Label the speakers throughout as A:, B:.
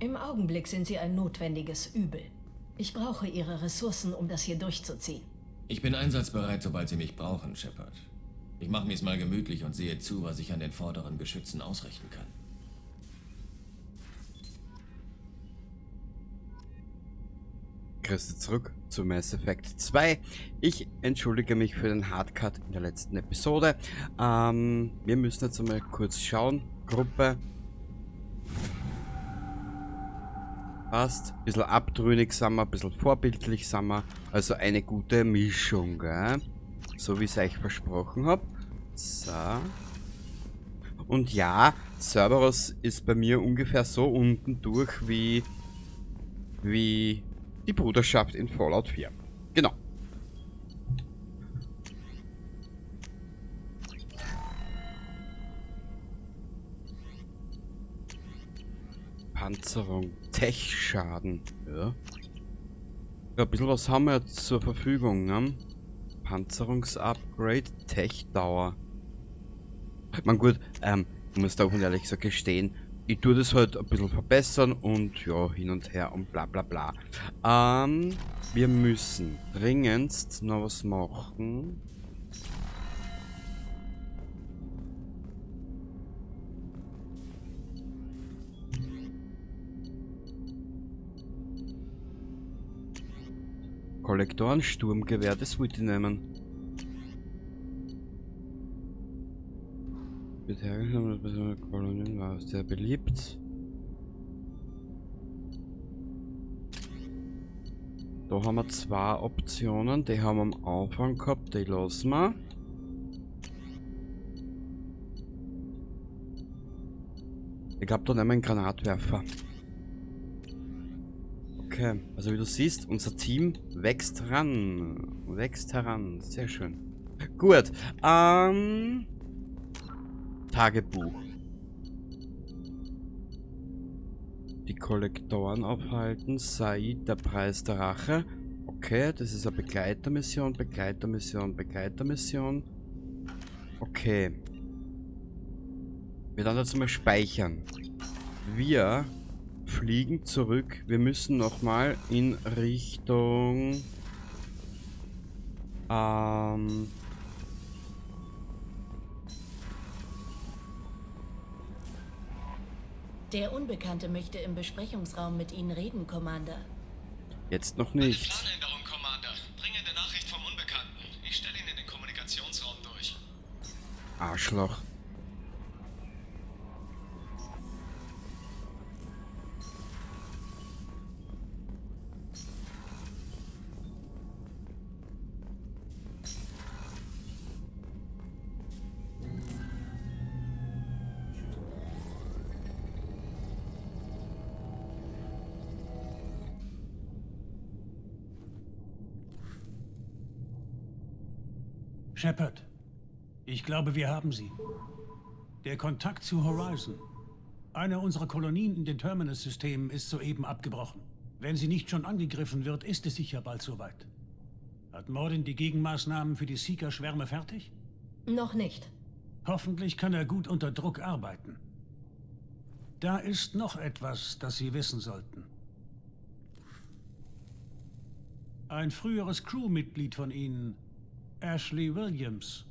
A: Im Augenblick sind sie ein notwendiges Übel. Ich brauche ihre Ressourcen, um das hier durchzuziehen.
B: Ich bin einsatzbereit, sobald Sie mich brauchen, Shepard. Ich mache mir's mal gemütlich und sehe zu, was ich an den vorderen Geschützen ausrichten kann.
C: Grüße zurück zu Mass Effect 2. Ich entschuldige mich für den Hardcut in der letzten Episode. Wir müssen jetzt einmal kurz schauen. Gruppe. Passt. Ein bisschen abtrünnig sind wir, ein bisschen vorbildlich sind wir. Also eine gute Mischung, gell? So wie ich es euch versprochen habe. So. Und ja, Cerberus ist bei mir ungefähr so unten durch wie die Bruderschaft in Fallout 4. Genau. Panzerung, Tech-Schaden. Ja. Ja, ein bisschen was haben wir jetzt zur Verfügung, ne? Panzerungsupgrade, Tech-Dauer. Man gut, ich muss da auch ehrlich gesagt gestehen, ich tue das halt ein bisschen verbessern und ja, hin und her und bla bla bla. Wir müssen dringendst noch was machen. Kollektoren, Sturmgewehr, das wollte ich nehmen. Kolonien war sehr beliebt. Da haben wir zwei Optionen, die haben wir am Anfang gehabt, die lassen wir. Ich glaube, da nehmen wir einen Granatwerfer. Okay, also wie du siehst, unser Team wächst heran. Wächst heran, sehr schön. Gut, Tagebuch. Die Kollektoren aufhalten. Said, der Preis der Rache. Okay, das ist eine Begleitermission, Begleitermission, Begleitermission. Okay. Wir werden jetzt mal speichern. Wir fliegen zurück. Wir müssen nochmal in Richtung...
A: Der Unbekannte möchte im Besprechungsraum mit Ihnen reden, Commander.
C: Jetzt noch nicht.
D: Planänderung, Commander. Dringende Nachricht vom Unbekannten. Ich stelle ihn in den Kommunikationsraum durch.
C: Arschloch.
E: Shepard, ich glaube, wir haben sie. Der Kontakt zu Horizon. Eine unserer Kolonien in den Terminus-Systemen ist soeben abgebrochen. Wenn sie nicht schon angegriffen wird, ist es sicher bald soweit. Hat Mordin die Gegenmaßnahmen für die Seeker-Schwärme fertig?
A: Noch nicht.
E: Hoffentlich kann er gut unter Druck arbeiten. Da ist noch etwas, das Sie wissen sollten. Ein früheres Crewmitglied von Ihnen, Ashley Williams.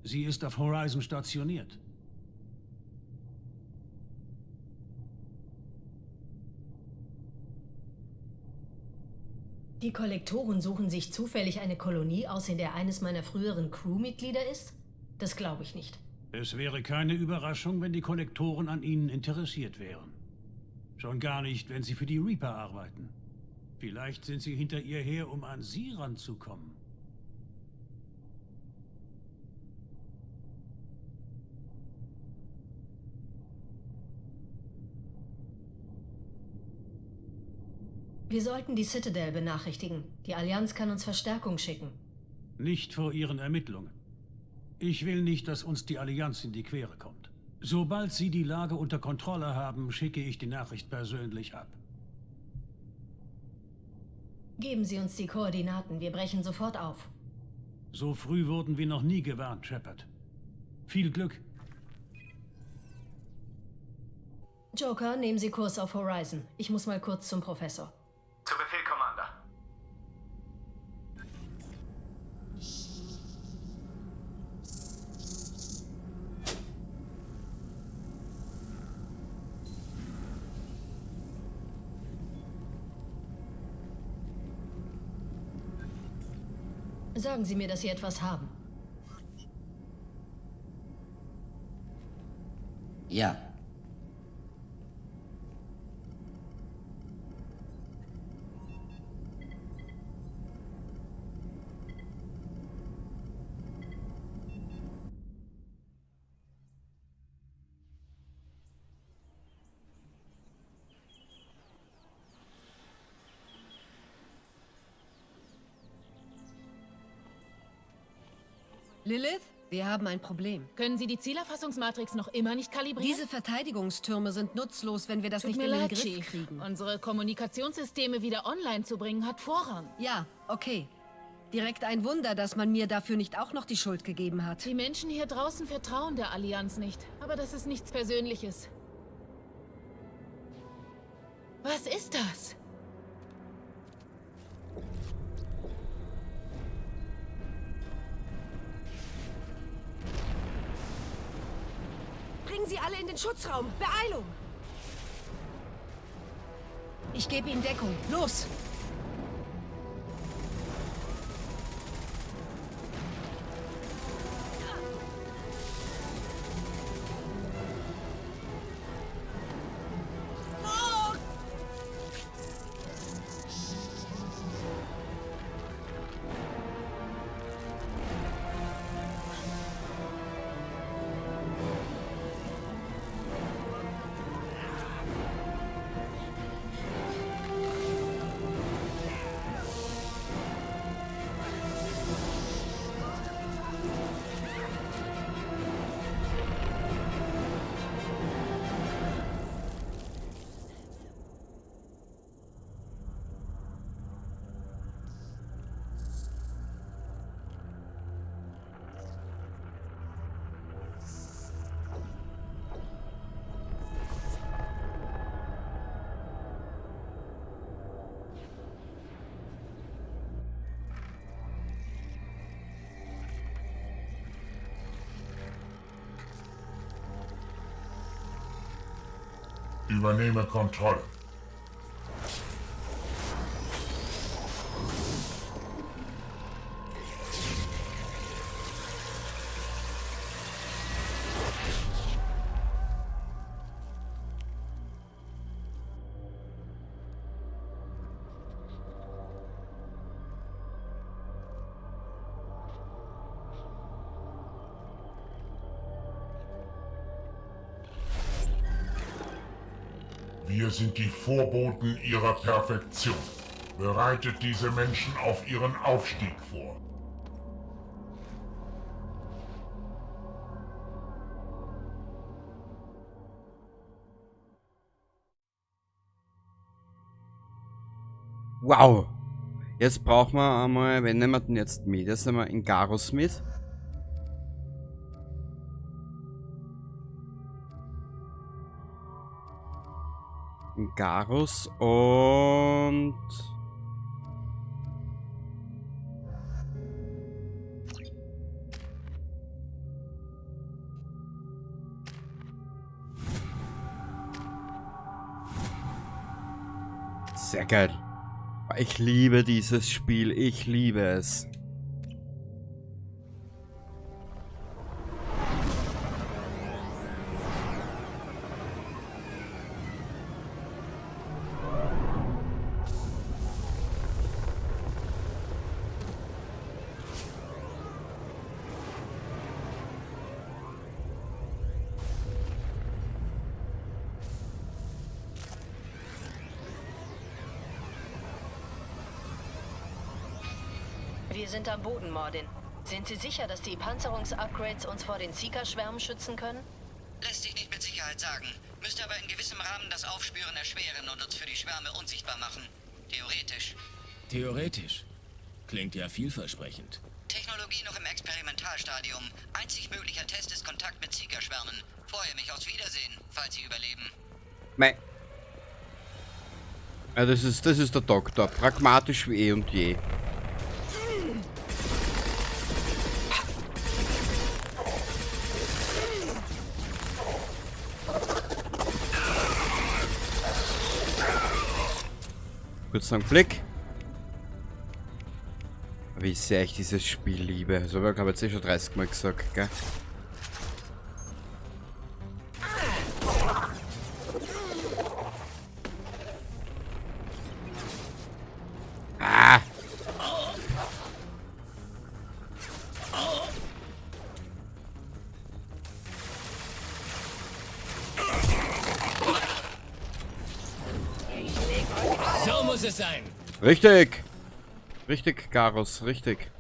E: Sie ist auf Horizon stationiert.
A: Die Kollektoren suchen sich zufällig eine Kolonie aus, in der eines meiner früheren Crewmitglieder ist? Das glaube ich nicht.
E: Es wäre keine Überraschung, wenn die Kollektoren an Ihnen interessiert wären. Schon gar nicht, wenn Sie für die Reaper arbeiten. Vielleicht sind Sie hinter ihr her, um an Sie ranzukommen.
A: Wir sollten die Citadel benachrichtigen. Die Allianz kann uns Verstärkung schicken.
E: Nicht vor Ihren Ermittlungen. Ich will nicht, dass uns die Allianz in die Quere kommt. Sobald Sie die Lage unter Kontrolle haben, schicke ich die Nachricht persönlich ab.
A: Geben Sie uns die Koordinaten. Wir brechen sofort auf.
E: So früh wurden wir noch nie gewarnt, Shepard. Viel Glück.
A: Joker, nehmen Sie Kurs auf Horizon. Ich muss mal kurz zum Professor.
F: Zu Befehl, Commander.
A: Sagen Sie mir, dass Sie etwas haben.
G: Ja.
H: Lilith, wir haben ein Problem.
I: Können Sie die Zielerfassungsmatrix noch immer nicht kalibrieren?
H: Diese Verteidigungstürme sind nutzlos, wenn wir das
I: Tut
H: nicht
I: mir
H: in den
I: leid,
H: Griff
I: Chief.
H: kriegen.
I: Unsere Kommunikationssysteme wieder online zu bringen, hat Vorrang.
H: Ja, okay. Direkt ein Wunder, dass man mir dafür nicht auch noch die Schuld gegeben hat.
I: Die Menschen hier draußen vertrauen der Allianz nicht. Aber das ist nichts Persönliches. Was ist das?
H: Bringen Sie alle in den Schutzraum. Beeilung! Ich gebe Ihnen Deckung. Los!
J: Übernehme Kontrolle. Wir sind die Vorboten ihrer Perfektion. Bereitet diese Menschen auf ihren Aufstieg vor.
C: Wow! Jetzt brauchen wir einmal, wenn nehmen wir denn jetzt mit? Jetzt nehmen wir in Garus mit. Garus und sehr geil. Ich liebe dieses Spiel, ich liebe es.
A: Wir sind am Boden, Mordin. Sind Sie sicher, dass die Panzerungsupgrades uns vor den Seeker-Schwärmen schützen können?
G: Lässt sich nicht mit Sicherheit sagen. Müsste aber in gewissem Rahmen das Aufspüren erschweren und uns für die Schwärme unsichtbar machen. Theoretisch.
B: Theoretisch. Klingt ja vielversprechend.
G: Technologie noch im Experimentalstadium. Einzig möglicher Test ist Kontakt mit Seeker-Schwärmen. Freue mich aufs Wiedersehen, falls Sie überleben.
C: Mei. Ja, das ist der Doktor. Pragmatisch wie eh und je. Kurz einen Blick. Wie sehr ich dieses Spiel liebe. So, ich habe jetzt eh schon 30 Mal gesagt, gell? Ah!
B: So muss es sein.
C: Richtig! Richtig, Garus, richtig.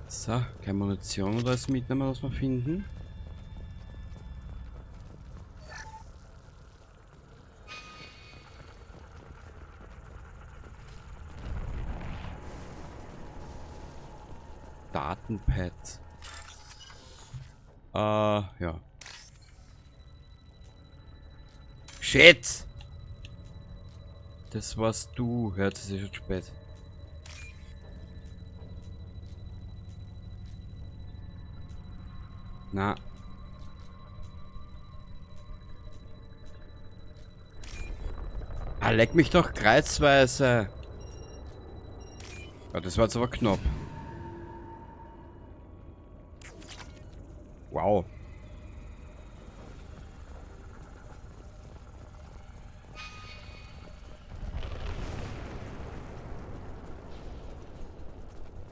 C: So, keine Munition oder alles mitnehmen, was wir finden. Datenpad. Ja. Shit! Das warst du. Ja, das ist schon spät. Na. Ah, leck mich doch kreuzweise. Ja, das war jetzt aber knapp. Wow.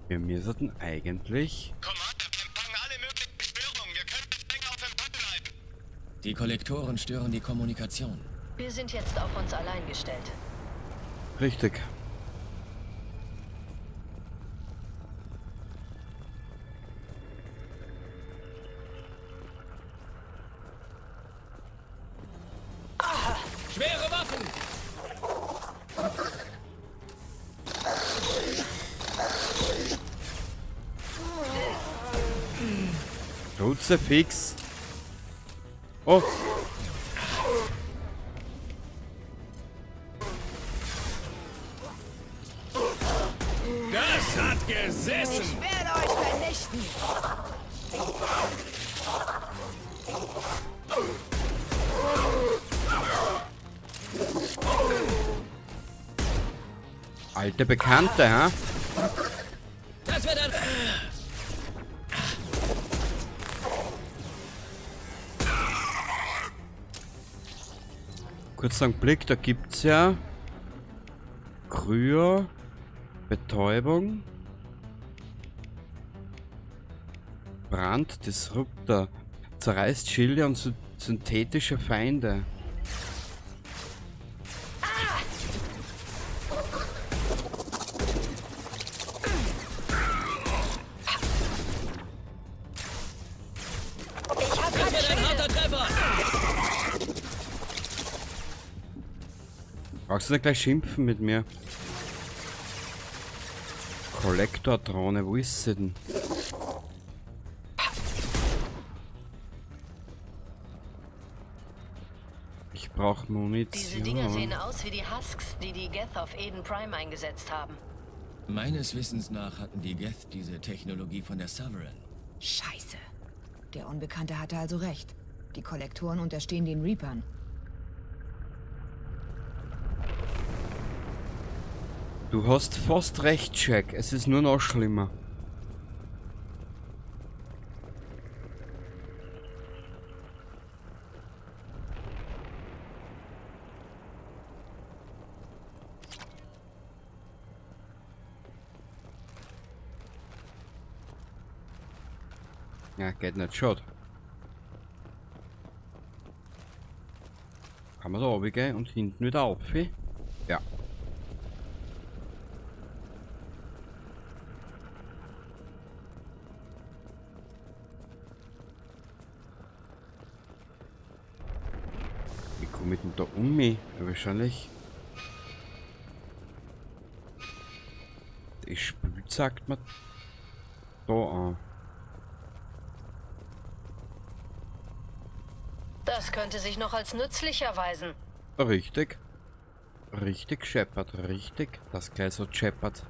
C: Wir müssten eigentlich...
D: Kommando, wir empfangen alle möglichen Störungen. Wir können nicht länger auf Empfang bleiben.
B: Die Kollektoren stören die Kommunikation.
A: Wir sind jetzt auf uns allein gestellt.
C: Richtig.
B: Schwere Waffen!
C: Kruzifix. Oh.
B: Das hat gesessen!
H: Ich werde euch vernichten.
C: Alte Bekannte, ha?
B: Das wird ein...
C: Kurz einen Blick, da gibt's ja Kryo, Betäubung, Brand, Disruptor, zerreißt Schilde und synthetische Feinde.
B: Das wird ein harter Treffer!
C: Brauchst du nicht gleich schimpfen mit mir? Kollektor-Drohne, wo ist sie denn? Ich brauche Munition.
A: Diese Dinger sehen aus wie die Husks, die die Geth auf Eden Prime eingesetzt haben.
B: Meines Wissens nach hatten die Geth diese Technologie von der Sovereign.
F: Scheiße. Der Unbekannte hatte also recht. Die Kollektoren unterstehen den Reapern.
C: Du hast fast recht, Jack. Es ist nur noch schlimmer. Ja, geht nicht schon. Kann man da runtergehen und hinten wieder auf? Ja. Wie komme ich denn da um mich? Ja, wahrscheinlich. Das Spült sagt man da an.
A: Das könnte sich noch als nützlich erweisen.
C: Richtig. Richtig, Shepard, richtig. Das gleich so Shepard.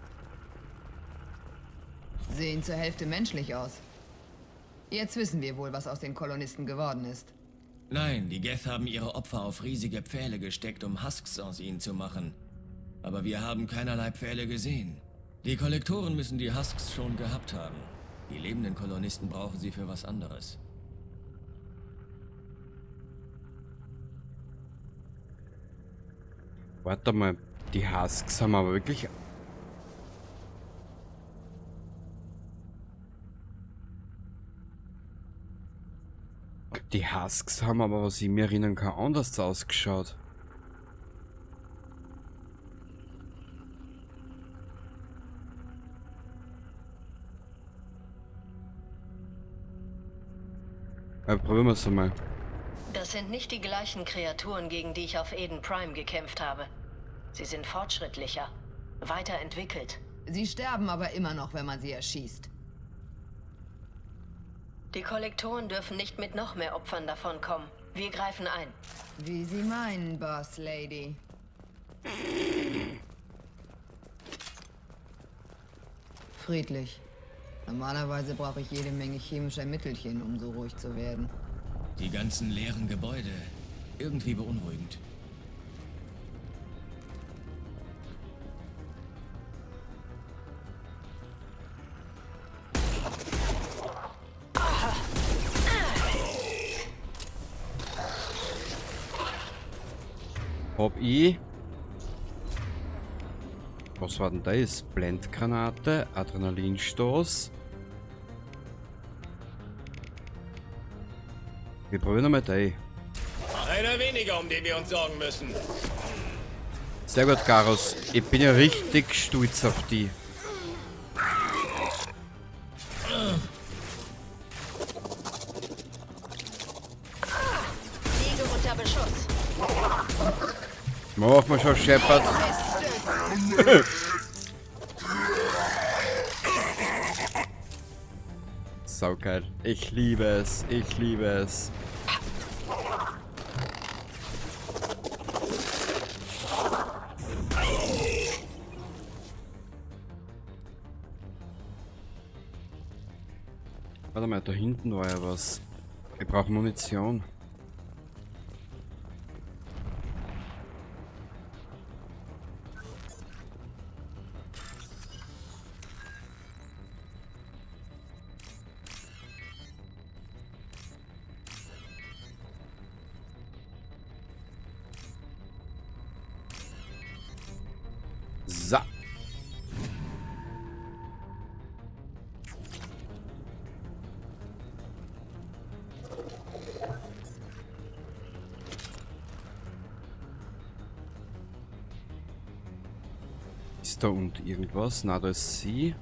F: Sehen zur Hälfte menschlich aus. Jetzt wissen wir wohl, was aus den Kolonisten geworden ist.
B: Nein, die Geth haben ihre Opfer auf riesige Pfähle gesteckt, um Husks aus ihnen zu machen. Aber wir haben keinerlei Pfähle gesehen. Die Kollektoren müssen die Husks schon gehabt haben. Die lebenden Kolonisten brauchen sie für was anderes.
C: Warte mal, die Husks haben aber wirklich... Die Husks haben aber, was ich mir erinnern kann, anders ausgeschaut. Probieren wir es mal.
A: Das sind nicht die gleichen Kreaturen, gegen die ich auf Eden Prime gekämpft habe. Sie sind fortschrittlicher, weiterentwickelt.
F: Sie sterben aber immer noch, wenn man sie erschießt.
A: Die Kollektoren dürfen nicht mit noch mehr Opfern davonkommen. Wir greifen ein.
F: Wie Sie meinen, Boss Lady. Friedlich. Normalerweise brauche ich jede Menge chemischer Mittelchen, um so ruhig zu werden.
B: Die ganzen leeren Gebäude. Irgendwie beunruhigend.
C: Hab ich. Was war denn das? Blendgranate, Adrenalinstoß. Wir probieren nochmal die.
D: Einer weniger, um den wir uns sorgen müssen.
C: Sehr gut, Garus. Ich bin ja richtig stolz auf die.
A: Liege unter Beschuss.
C: Mach mal schon, Shepard. Saugeil. Ich liebe es. Ich liebe es. Warte mal, da hinten war ja was. Ich brauche Munition. So. Ist da unten irgendwas? Na, da ist sie.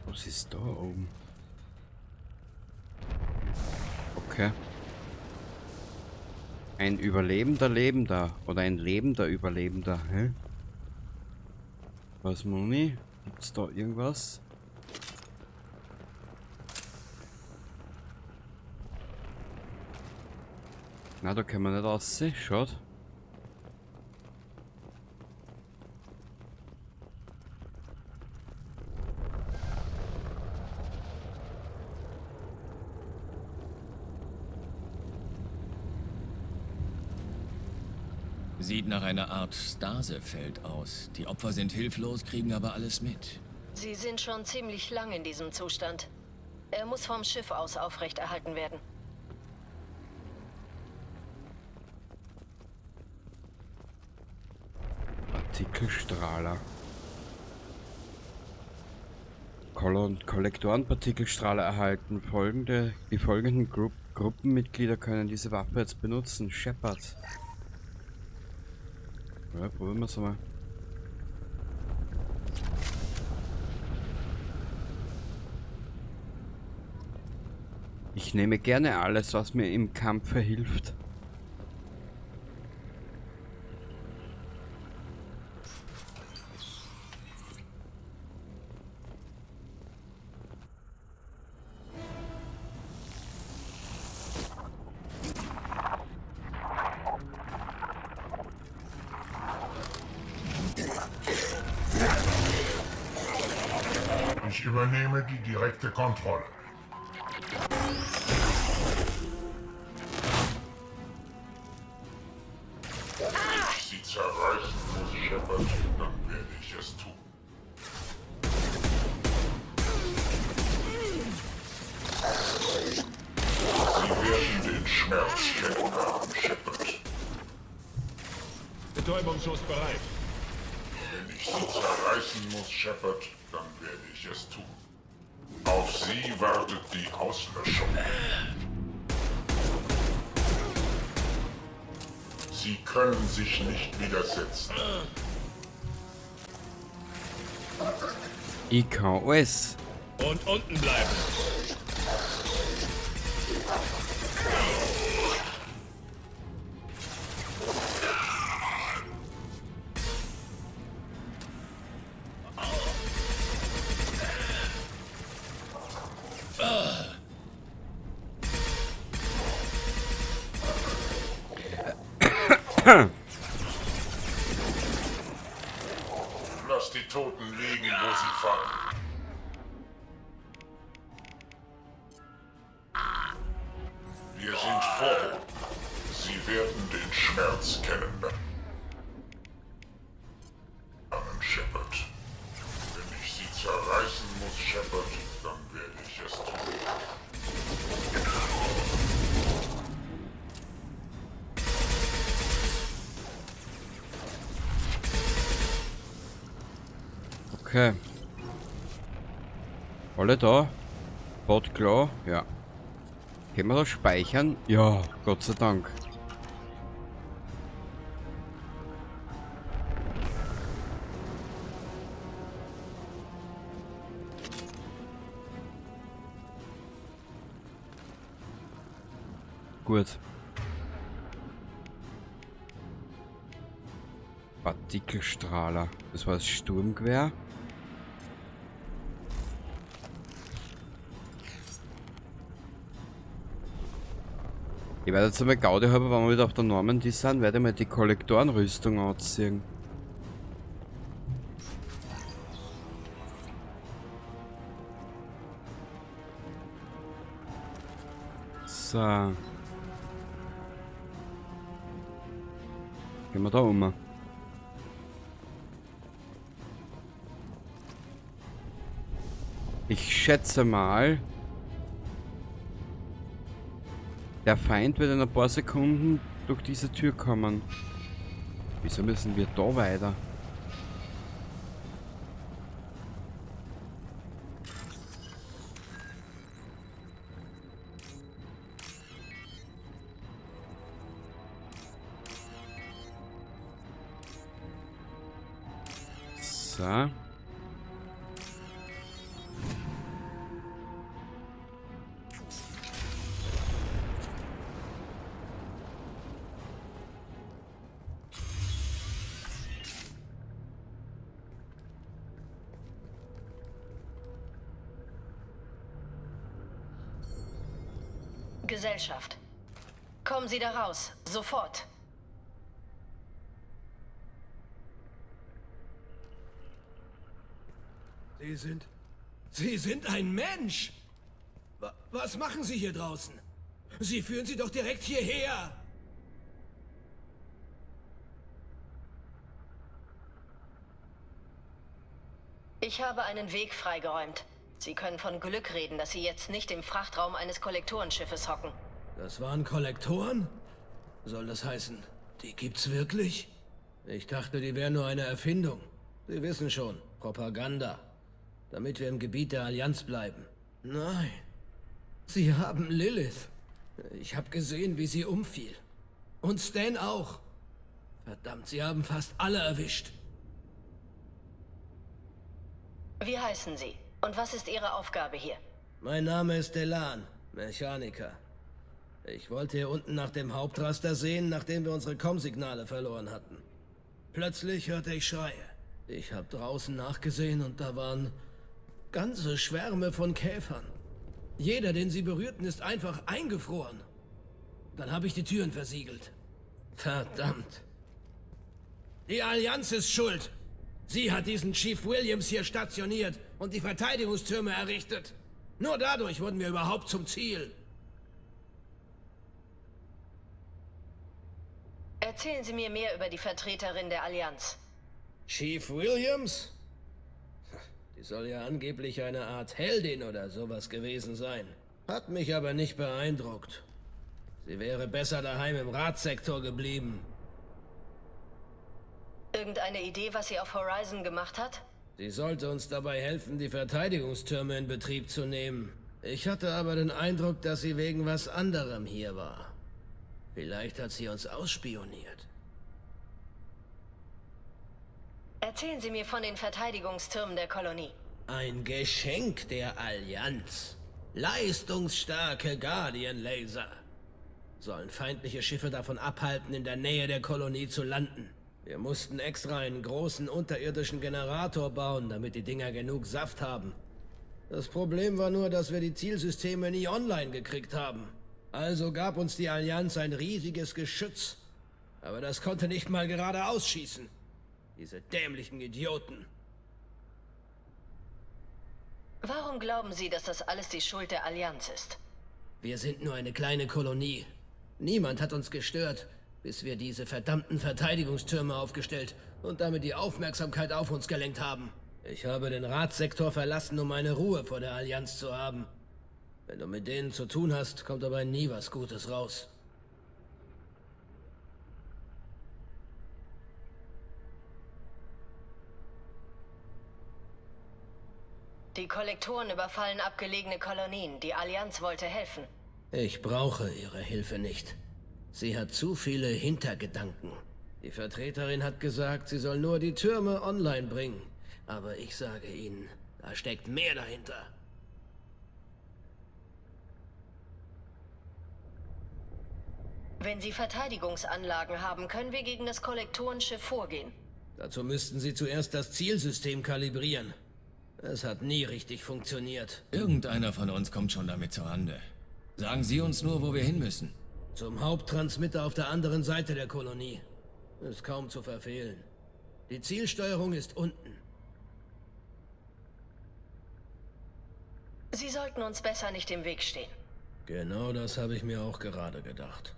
C: Was ist da oben? Okay. Ein überlebender Lebender. Oder ein lebender Überlebender. Hä? Was, Moni? Gibt's da irgendwas? Na, da können wir nicht aussehen. Schaut.
B: Sieht nach einer Art Stasefeld aus. Die Opfer sind hilflos, kriegen aber alles mit.
A: Sie sind schon ziemlich lang in diesem Zustand. Er muss vom Schiff aus aufrechterhalten werden.
C: Partikelstrahler. Kollektorenpartikelstrahler erhalten. Die folgenden Gruppenmitglieder können diese Waffe jetzt benutzen. Shepard. Ja, probieren wir es mal. Ich nehme gerne alles, was mir im Kampf hilft.
J: Ich übernehme die direkte Kontrolle. Wenn ich sie zerreißen muss, Shepard, dann werde ich es tun. Sie werden den Schmerz kennenlernen, Shepard.
K: Betäubungsschuss bereit.
J: Wenn ich sie zerreißen muss, Shepard, dann werde ich es tun. Auf sie wartet die Auslöschung. Sie können sich nicht widersetzen.
C: Ich kann alles.
K: Und unten bleiben.
J: Lass die Toten liegen, wo sie fallen. Wir sind Vorboten. Sie werden den Schmerz kennenlernen, Shepard. Wenn ich sie zerreißen muss, Shepard, dann werde ich es tun.
C: Okay. Alle da? Bot klar? Ja. Können wir das speichern? Ja, Gott sei Dank. Gut. Partikelstrahler. Das war das Sturmgewehr. Ich werde jetzt einmal Gaudi haben, wenn wir wieder auf der Normandy sind, werde ich mal die Kollektorenrüstung anziehen. So. Gehen wir da um. Ich schätze mal, der Feind wird in ein paar Sekunden durch diese Tür kommen. Wieso müssen wir da weiter? So.
A: Gesellschaft. Kommen Sie da raus. Sofort.
L: Sie sind ein Mensch! Was machen Sie hier draußen? Sie führen sie doch direkt hierher!
A: Ich habe einen Weg freigeräumt. Sie können von Glück reden, dass Sie jetzt nicht im Frachtraum eines Kollektorenschiffes hocken.
L: Das waren Kollektoren? Soll das heißen, die gibt's wirklich? Ich dachte, die wären nur eine Erfindung. Sie wissen schon, Propaganda. Damit wir im Gebiet der Allianz bleiben. Nein. Sie haben Lilith. Ich habe gesehen, wie sie umfiel. Und Stan auch. Verdammt, sie haben fast alle erwischt.
A: Wie heißen Sie? Und was ist Ihre Aufgabe hier?
L: Mein Name ist Delan, Mechaniker. Ich wollte hier unten nach dem Hauptraster sehen, nachdem wir unsere Kommsignale verloren hatten. Plötzlich hörte ich Schreie. Ich habe draußen nachgesehen und da waren ganze Schwärme von Käfern. Jeder, den sie berührten, ist einfach eingefroren. Dann habe ich die Türen versiegelt. Verdammt. Die Allianz ist schuld. Sie hat diesen Chief Williams hier stationiert und die Verteidigungstürme errichtet. Nur dadurch wurden wir überhaupt zum Ziel.
A: Erzählen Sie mir mehr über die Vertreterin der Allianz.
L: Chief Williams? Die soll ja angeblich eine Art Heldin oder sowas gewesen sein. Hat mich aber nicht beeindruckt. Sie wäre besser daheim im Radsektor geblieben.
A: Irgendeine Idee, was sie auf Horizon gemacht hat?
L: Sie sollte uns dabei helfen, die Verteidigungstürme in Betrieb zu nehmen. Ich hatte aber den Eindruck, dass sie wegen was anderem hier war. Vielleicht hat sie uns ausspioniert.
A: Erzählen Sie mir von den Verteidigungstürmen der Kolonie.
L: Ein Geschenk der Allianz. Leistungsstarke Guardian-Laser. Sollen feindliche Schiffe davon abhalten, in der Nähe der Kolonie zu landen. Wir mussten extra einen großen unterirdischen Generator bauen, damit die Dinger genug Saft haben. Das Problem war nur, dass wir die Zielsysteme nie online gekriegt haben. Also gab uns die Allianz ein riesiges Geschütz. Aber das konnte nicht mal geradeaus schießen. Diese dämlichen Idioten.
A: Warum glauben Sie, dass das alles die Schuld der Allianz ist?
L: Wir sind nur eine kleine Kolonie. Niemand hat uns gestört, bis wir diese verdammten Verteidigungstürme aufgestellt und damit die Aufmerksamkeit auf uns gelenkt haben. Ich habe den Radsektor verlassen, um eine Ruhe vor der Allianz zu haben. Wenn du mit denen zu tun hast, kommt dabei nie was Gutes raus.
A: Die Kollektoren überfallen abgelegene Kolonien. Die Allianz wollte helfen.
L: Ich brauche ihre Hilfe nicht. Sie hat zu viele Hintergedanken. Die Vertreterin hat gesagt, sie soll nur die Türme online bringen. Aber ich sage Ihnen, da steckt mehr dahinter.
A: Wenn Sie Verteidigungsanlagen haben, können wir gegen das Kollektorenschiff vorgehen.
L: Dazu müssten Sie zuerst das Zielsystem kalibrieren. Es hat nie richtig funktioniert.
B: Irgendeiner von uns kommt schon damit zur Rande. Sagen Sie uns nur, wo wir hin müssen.
L: Zum Haupttransmitter auf der anderen Seite der Kolonie. Ist kaum zu verfehlen. Die Zielsteuerung ist unten.
A: Sie sollten uns besser nicht im Weg stehen.
L: Genau das habe ich mir auch gerade gedacht.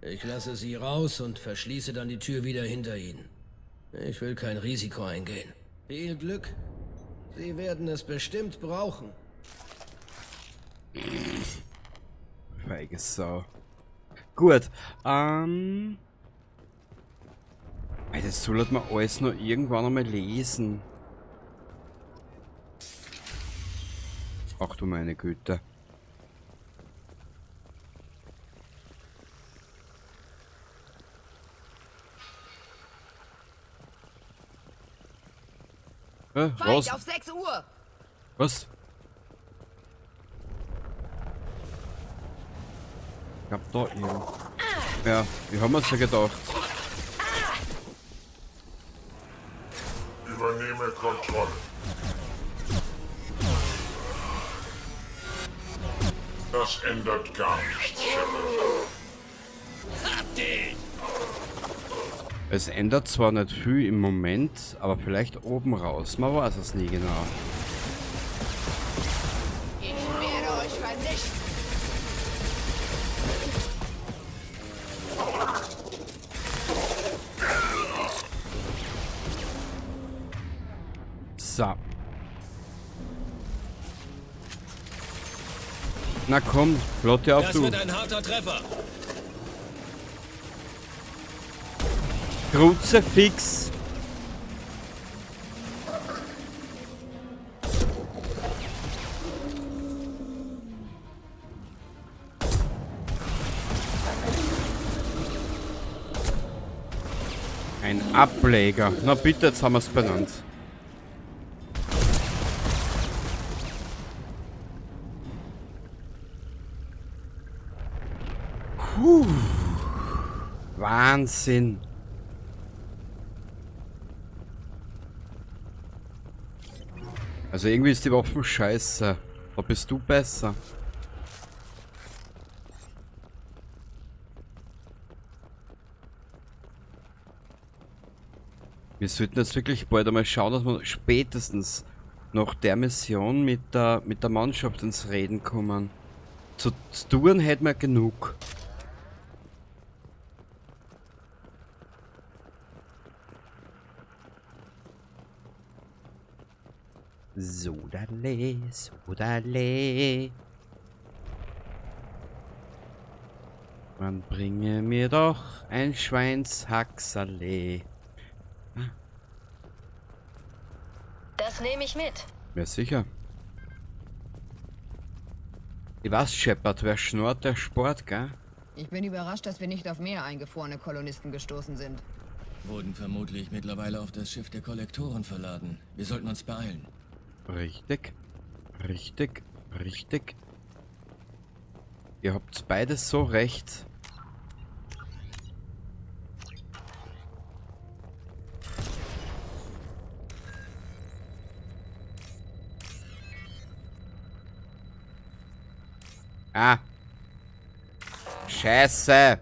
L: Ich lasse Sie raus und verschließe dann die Tür wieder hinter Ihnen. Ich will kein Risiko eingehen. Viel Glück. Sie werden es bestimmt brauchen.
C: Feige Sau. Gut, das sollte man alles noch irgendwann einmal lesen. Ach du meine Güte. Was?
H: Auf 6 Uhr!
C: Was? Ich hab da irgendwo. Ja, wie haben wir es ja gedacht?
J: Übernehme Kontrolle. Das ändert gar nichts, Shepard.
C: Es ändert zwar nicht viel im Moment, aber vielleicht oben raus. Man weiß es nie genau.
H: Ich werde euch vernichten!
C: So. Na komm, Flotte auf
K: Das
C: du.
K: wird ein harter Treffer.
C: Kruzifix. Ein Ableger. Na bitte, jetzt haben wir es benannt. Puh. Wahnsinn. Also irgendwie ist die Waffe scheiße. Da bist du besser. Wir sollten jetzt wirklich bald einmal schauen, dass wir spätestens nach der Mission mit der Mannschaft ins Reden kommen. Zu tun hätten wir genug. Sodale, Sodale. Man bringe mir doch ein Schweinshaxerle.
A: Das nehme ich mit.
C: Ja, sicher. Ich weiß, Shepard, wer schnurrt, der Sport, gell?
F: Ich bin überrascht, dass wir nicht auf mehr eingefrorene Kolonisten gestoßen sind.
B: Wurden vermutlich mittlerweile auf das Schiff der Kollektoren verladen. Wir sollten uns beeilen.
C: Richtig. Richtig. Richtig. Ihr habt beides so recht. Ah. Scheiße.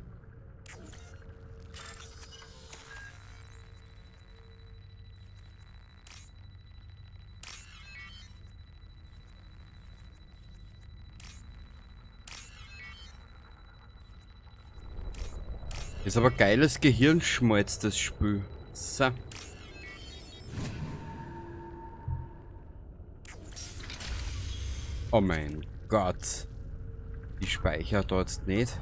C: Ist aber geiles Gehirnschmalz, das Spiel. So. Oh mein Gott. Die speichert dort nicht.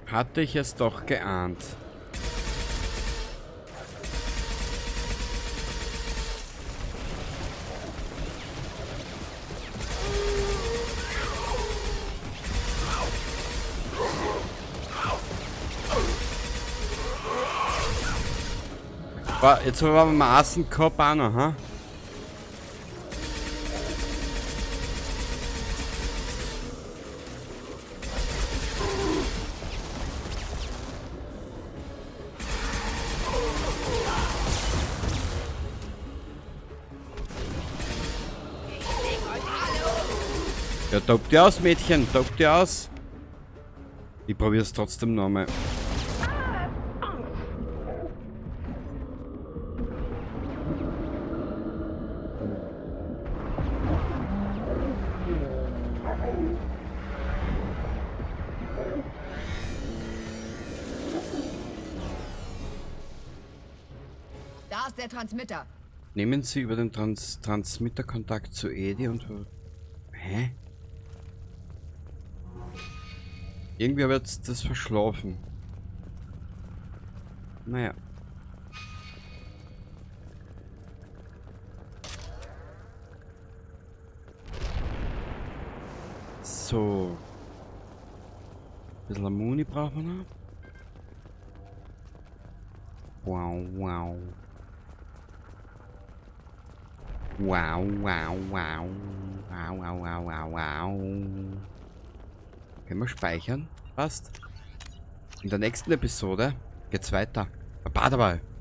C: Hatte ich es doch geahnt. Jetzt haben wir Maßen gehabt auch noch, ha? Ja, tob dir aus, Mädchen, tob dir aus. Ich probier's trotzdem nochmal.
F: Da ist der Transmitter.
C: Nehmen Sie über den Transmitter Kontakt zu Edi und... Hä? Irgendwie habe ich jetzt das verschlafen. Naja. So. Ein bisschen Muni brauchen wir noch. Wow, wow. Wow, wow, wow. Wow, wow, wow, wow, wow. Können wir speichern? Passt. In der nächsten Episode geht's weiter. Bye bye.